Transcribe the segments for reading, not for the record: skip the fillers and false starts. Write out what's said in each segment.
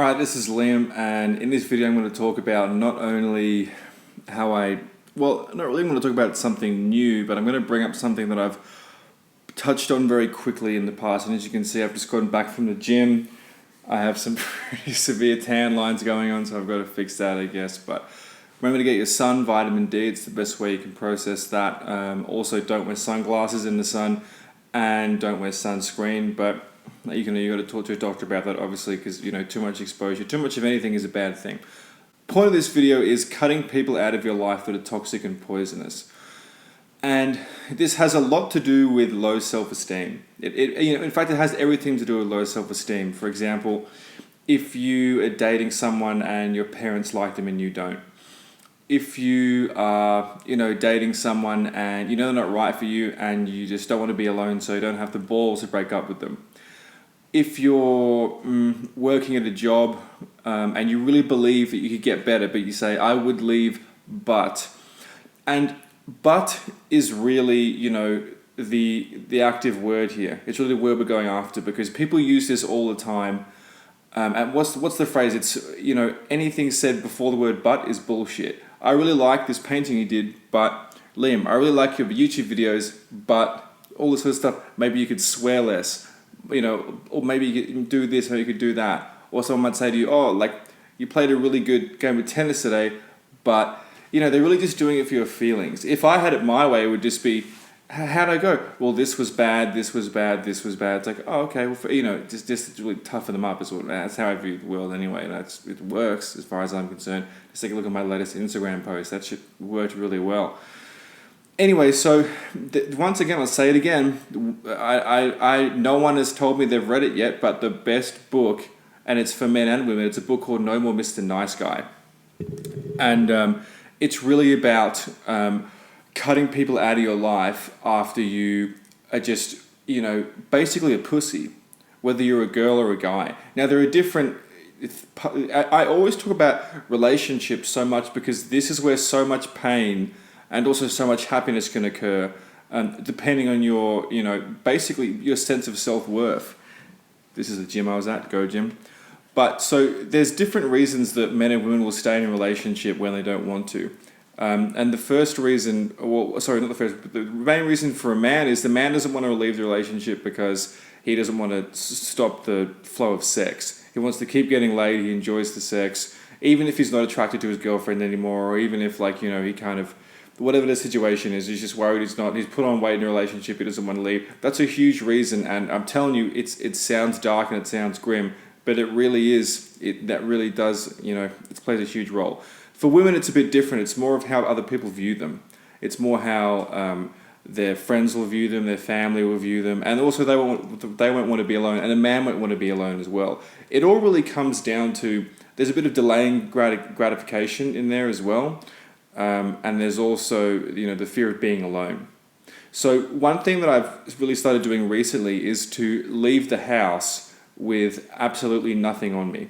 Alright, this is Liam, and in this video I'm going to talk about not only how not really going to talk about something new, but I'm going to bring up something that I've touched on very quickly in the past. And as you can see, I've just gotten back from the gym. I have some pretty severe tan lines going on, so I've got to fix that, I guess. But remember to get your sun, vitamin D, it's the best way you can process that. Also, don't wear sunglasses in the sun, and don't wear sunscreen, but you got to talk to a doctor about that, obviously, because too much exposure, too much of anything is a bad thing. Point of this video is cutting people out of your life that are toxic and poisonous, and this has a lot to do with low self-esteem. In fact, it has everything to do with low self-esteem. For example, if you are dating someone and your parents like them and you don't. If you are, dating someone and they're not right for you and you just don't want to be alone, so you don't have the balls to break up with them. If you're working at a job and you really believe that you could get better, but you say, I would leave, but is really, the active word here. It's really the word we're going after, because people use this all the time. And what's the phrase? It's, anything said before the word but is bullshit. I really like this painting you did, but Liam, I really like your YouTube videos, but all this sort of stuff, maybe you could swear less. Or maybe you could do this, or you could do that. Or someone might say to you, you played a really good game of tennis today, but, they're really just doing it for your feelings. If I had it my way, it would just be, how'd I go? Well, this was bad, this was bad, this was bad. It's like, oh, okay, well, just really toughen them up. That's how I view the world anyway. It works as far as I'm concerned. Just take a look at my latest Instagram post. That shit worked really well. Anyway, so once again, I'll say it again. No one has told me they've read it yet, but the best book, and it's for men and women, it's a book called No More Mr. Nice Guy. And it's really about cutting people out of your life after you are just, basically a pussy, whether you're a girl or a guy. Now, there are different... I always talk about relationships so much because this is where so much pain and also so much happiness can occur, depending on your, basically your sense of self-worth. This is the gym I was at, go gym. But so there's different reasons that men and women will stay in a relationship when they don't want to. And the first reason, but the main reason for a man is the man doesn't want to leave the relationship because he doesn't want to stop the flow of sex. He wants to keep getting laid, he enjoys the sex, even if he's not attracted to his girlfriend anymore, or even if he kind of, whatever the situation is, he's just worried he's put on weight in a relationship, he doesn't want to leave. That's a huge reason, and I'm telling you, it sounds dark and it sounds grim, but it really is, that really does, it plays a huge role. For women, it's a bit different. It's more of how other people view them. It's more how their friends will view them, their family will view them, and also they won't want to be alone, and a man won't want to be alone as well. It all really comes down to, there's a bit of delaying gratification in there as well. And there's also, the fear of being alone. So one thing that I've really started doing recently is to leave the house with absolutely nothing on me.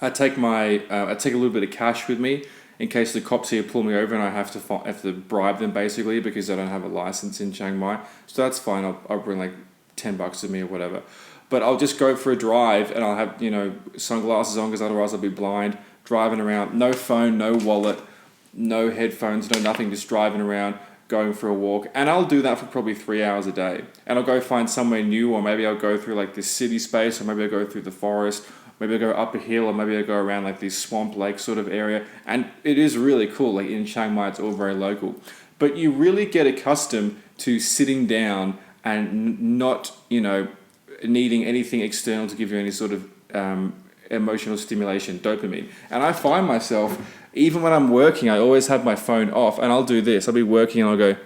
I take a little bit of cash with me in case the cops here pull me over and I have to bribe them, basically, because I don't have a license in Chiang Mai. So that's fine. I'll bring like $10 with me or whatever. But I'll just go for a drive and I'll have sunglasses on because otherwise I'll be blind. Driving around, no phone, no wallet, no headphones, no nothing, just driving around, going for a walk. And I'll do that for probably 3 hours a day. And I'll go find somewhere new, or maybe I'll go through like this city space, or maybe I'll go through the forest, maybe I'll go up a hill, or maybe I'll go around like this swamp lake sort of area. And it is really cool. Like in Chiang Mai, it's all very local. But you really get accustomed to sitting down and not, needing anything external to give you any sort of emotional stimulation, dopamine. And I find myself, even when I'm working, I always have my phone off, and I'll do this. I'll be working and I'll go,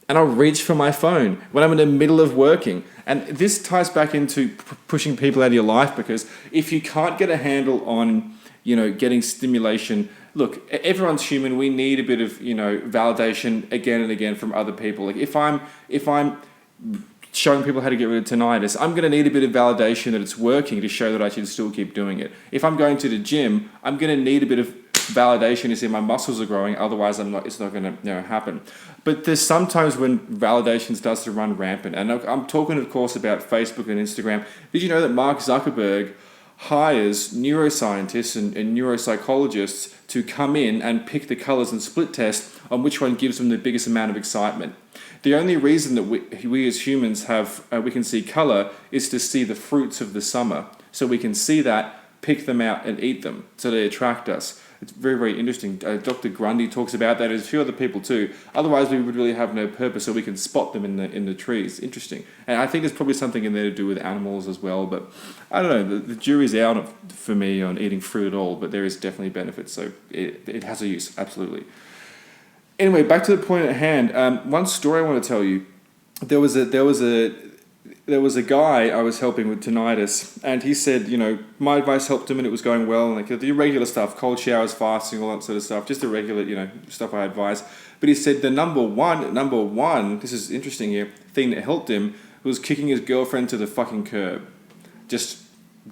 and I'll reach for my phone when I'm in the middle of working. And this ties back into pushing people out of your life, because if you can't get a handle on, getting stimulation, look, everyone's human. We need a bit of, validation again and again from other people. Like if I'm showing people how to get rid of tinnitus, I'm going to need a bit of validation that it's working to show that I should still keep doing it. If I'm going to the gym, I'm going to need a bit of validation to see my muscles are growing, otherwise it's not going to happen. But there's sometimes when validation starts to run rampant, and I'm talking, of course, about Facebook and Instagram. Did you know that Mark Zuckerberg hires neuroscientists and neuropsychologists to come in and pick the colors and split test on which one gives them the biggest amount of excitement. The only reason that we as humans we can see color is to see the fruits of the summer. So we can see that, pick them out and eat them. So they attract us. It's very, very interesting. Dr. Grundy talks about that. There's a few other people too. Otherwise, we would really have no purpose, so we can spot them in the trees. Interesting. And I think there's probably something in there to do with animals as well. But I don't know. The jury's out for me on eating fruit at all. But there is definitely benefits. So it has a use, absolutely. Anyway, back to the point at hand. One story I want to tell you. There was a guy I was helping with tinnitus, and he said, my advice helped him and it was going well, and like the regular stuff, cold showers, fasting, all that sort of stuff, just the regular, stuff I advise. But he said the number one, this is interesting here, thing that helped him was kicking his girlfriend to the fucking curb. Just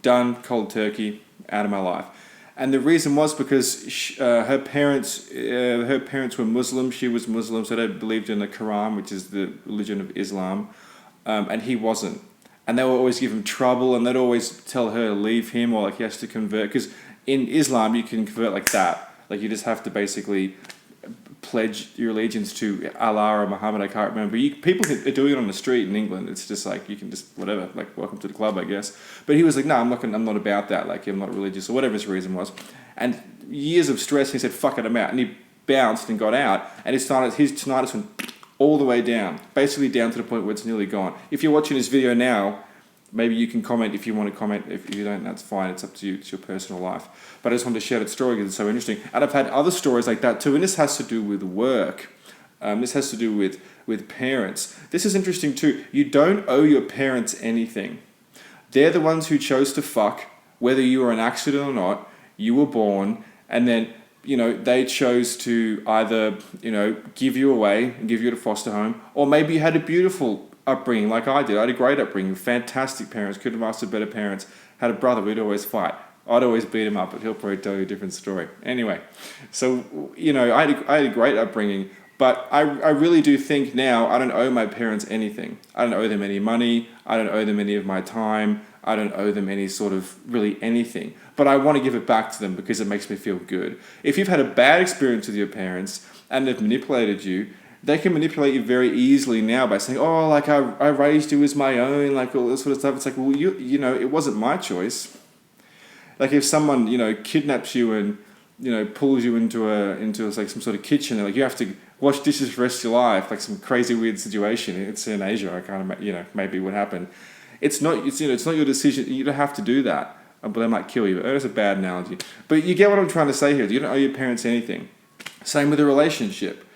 done, cold turkey, out of my life. And the reason was because her parents were Muslim, she was Muslim, so they believed in the Quran, which is the religion of Islam. And he wasn't. And they would always give him trouble, and they'd always tell her to leave him, or like he has to convert. Because in Islam, you can convert like that. Like you just have to basically pledge your allegiance to Allah or Muhammad, I can't remember. People are doing it on the street in England. It's just like, you can just, whatever, like welcome to the club, I guess. But he was like, no, I'm not about that. Like, I'm not religious, or whatever his reason was. And years of stress, he said, fuck it, I'm out. And he bounced and got out, and his tinnitus went all the way down, basically down to the point where it's nearly gone. If you're watching this video now, maybe you can comment if you want to comment. If you don't, that's fine. It's up to you. It's your personal life. But I just wanted to share that story because it's so interesting. And I've had other stories like that too. And this has to do with work. This has to do with parents. This is interesting too. You don't owe your parents anything. They're the ones who chose to fuck, whether you were an accident or not. You were born, and then they chose to either, give you away and give you to foster home, or maybe you had a beautiful upbringing like I did. I had a great upbringing, fantastic parents, couldn't have asked for better parents. Had a brother, we'd always fight. I'd always beat him up, but he'll probably tell you a different story. Anyway, so, I had a great upbringing, but I really do think now I don't owe my parents anything. I don't owe them any money. I don't owe them any of my time. I don't owe them any sort of really anything. But I want to give it back to them because it makes me feel good. If you've had a bad experience with your parents and they've manipulated you, they can manipulate you very easily now by saying, oh, like I raised you as my own, like all this sort of stuff. It's like, well, it wasn't my choice. Like if someone, kidnaps you and, pulls you into like some sort of kitchen, and like you have to wash dishes for the rest of your life, like some crazy weird situation. It's in Asia. I can't imagine, maybe what happened. It's not your decision. You don't have to do that. But they might kill you. That's a bad analogy. But you get what I'm trying to say here. You don't owe your parents anything. Same with a relationship.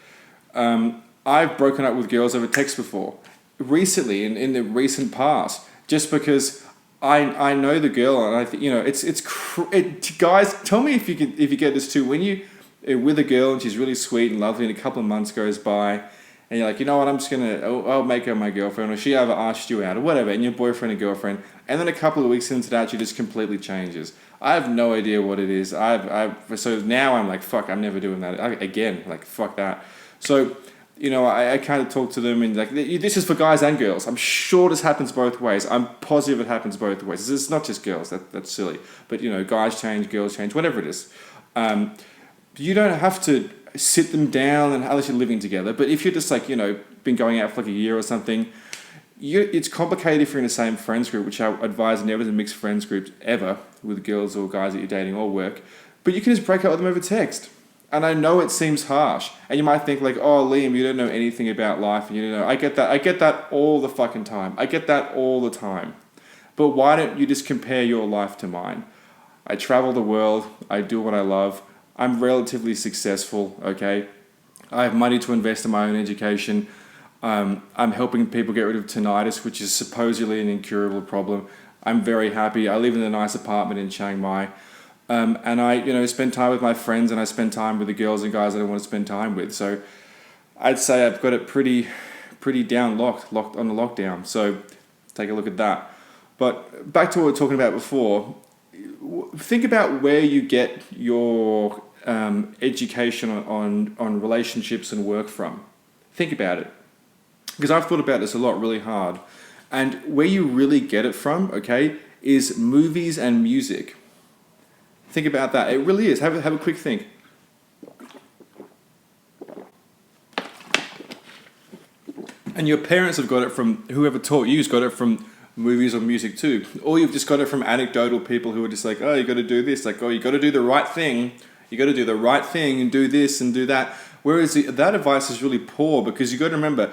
I've broken up with girls over text before. Recently, in the recent past, just because I know the girl, and I think guys, tell me if you get this too. When you're with a girl and she's really sweet and lovely, and a couple of months goes by, and you're like, you know what, I'll make her my girlfriend, or she ever asked you out, or whatever, and your boyfriend and girlfriend, and then a couple of weeks into that, she just completely changes. I have no idea what it is. So now I'm like, fuck, I'm never doing that again. Like, fuck that. So, I kind of talk to them, and like, this is for guys and girls. I'm sure this happens both ways. I'm positive it happens both ways. It's not just girls. That's silly. But, guys change, girls change, whatever it is. You don't have to sit them down unless you're living together. But if you're just like, been going out for like a year or something, it's complicated if you're in the same friends group, which I advise never to mix friends groups ever with girls or guys that you're dating or work. But you can just break up with them over text. And I know it seems harsh. And you might think like, oh, Liam, you don't know anything about life. And I get that. I get that all the fucking time. I get that all the time. But why don't you just compare your life to mine? I travel the world. I do what I love. I'm relatively successful, okay? I have money to invest in my own education. I'm helping people get rid of tinnitus, which is supposedly an incurable problem. I'm very happy. I live in a nice apartment in Chiang Mai. And I, spend time with my friends, and I spend time with the girls and guys that I want to spend time with. So I'd say I've got it pretty locked on the lockdown. So take a look at that. But back to what we were talking about before, think about where you get your education on relationships and work from. Think about it. Because I've thought about this a lot, really hard. And where you really get it from, okay, is movies and music. Think about that. It really is. Have a quick think. And your parents have got it from, whoever taught you's got it from movies or music too. Or you've just got it from anecdotal people who are just like, oh, you got to do this. Like, oh, you got to do the right thing. You got to do the right thing and do this and do that. Whereas that advice is really poor, because you got to remember,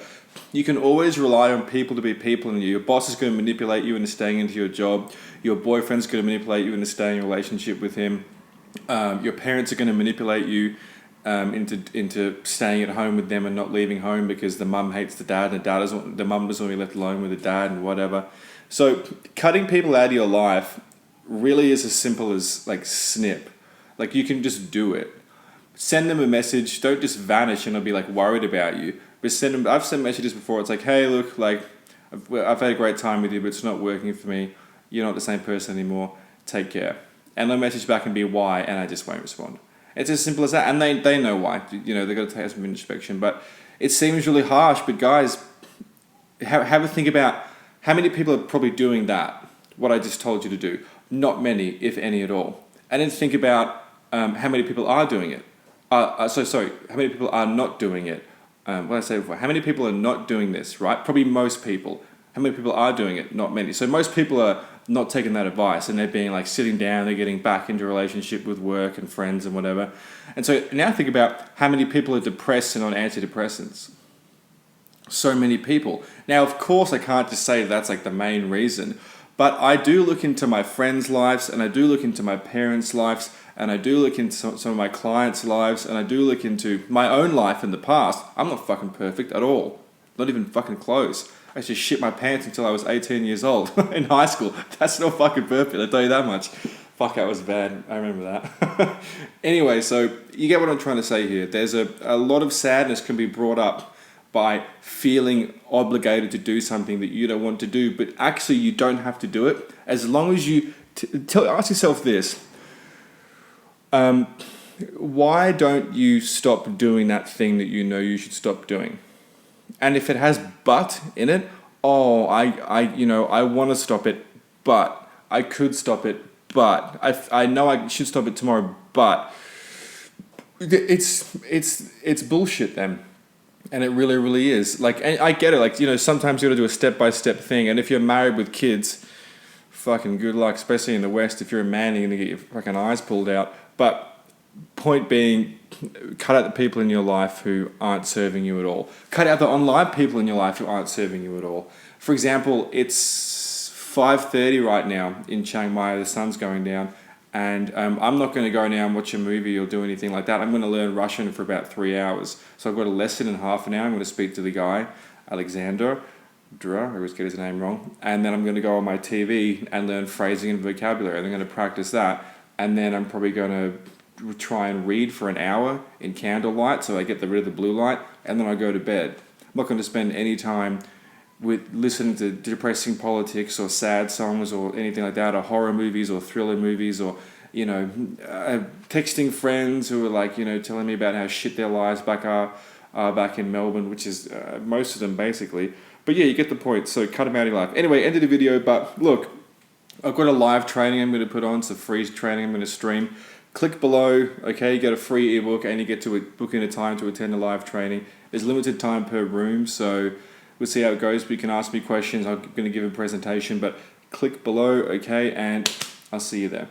you can always rely on people to be people in you. Your boss is going to manipulate you into staying into your job. Your boyfriend's going to manipulate you into staying in a relationship with him. Your parents are going to manipulate you into staying at home with them and not leaving home because the mum hates the dad and the mum doesn't want to be left alone with the dad and whatever. So cutting people out of your life really is as simple as like snip. Like, you can just do it. Send them a message. Don't just vanish and they'll be like worried about you. But send them. I've sent messages before. It's like, hey, look, like I've had a great time with you, but it's not working for me. You're not the same person anymore. Take care. And they'll message back and be why, and I just won't respond. It's as simple as that, and they know why. You know, they've got to take some introspection. But it seems really harsh. But guys, have a think about how many people are probably doing that. What I just told you to do. Not many, if any at all. And then think about how many people are doing it. How many people are not doing it? What did I say before? How many people are not doing this, right? Probably most people. How many people are doing it? Not many. So most people are not taking that advice, and they're being like sitting down, they're getting back into a relationship with work and friends and whatever. And so now think about how many people are depressed and on antidepressants. So many people. Now, of course, I can't just say that's like the main reason, but I do look into my friends' lives, and I do look into my parents' lives, and I do look into some of my clients' lives, and I do look into my own life in the past. I'm not fucking perfect at all. Not even fucking close. I used to shit my pants until I was 18 years old in high school. That's not fucking perfect, I'll tell you that much. Fuck, that was bad. I remember that. Anyway, so you get what I'm trying to say here. There's a lot of sadness can be brought up by feeling obligated to do something that you don't want to do, but actually you don't have to do it. As long as you... ask yourself this. Why don't you stop doing that thing that you know you should stop doing? And if it has but in it, I want to stop it, but I could stop it, but I know I should stop it tomorrow, but it's bullshit then. And it really, really is. Like, and I get it. Like, you know, sometimes you got to do a step-by-step thing. And if you're married with kids, fucking good luck, especially in the West. If you're a man, you're going to get your fucking eyes pulled out. But point being, cut out the people in your life who aren't serving you at all. Cut out the online people in your life who aren't serving you at all. For example, it's 5:30 right now in Chiang Mai. The sun's going down. And I'm not going to go now and watch a movie or do anything like that. I'm going to learn Russian for about 3 hours. So I've got a lesson in half an hour. I'm going to speak to the guy, Alexander. I always get his name wrong. And then I'm going to go on my TV and learn phrasing and vocabulary. And I'm going to practice that. And then I'm probably going to try and read for an hour in candlelight so I get rid of the blue light. And then I go to bed. I'm not going to spend any time with listening to depressing politics or sad songs or anything like that, or horror movies or thriller movies, or, you know, texting friends who are like, you know, telling me about how shit their lives back in Melbourne, which is most of them basically. But yeah, you get the point. So cut them out of your life. Anyway, end of the video. But look, I've got a live training I'm going to put on. It's a free training I'm going to stream. Click below, okay, you get a free ebook and you get to book in a time to attend a live training. There's limited time per room, so we'll see how it goes. But you can ask me questions. I'm going to give a presentation, but click below, okay, and I'll see you there.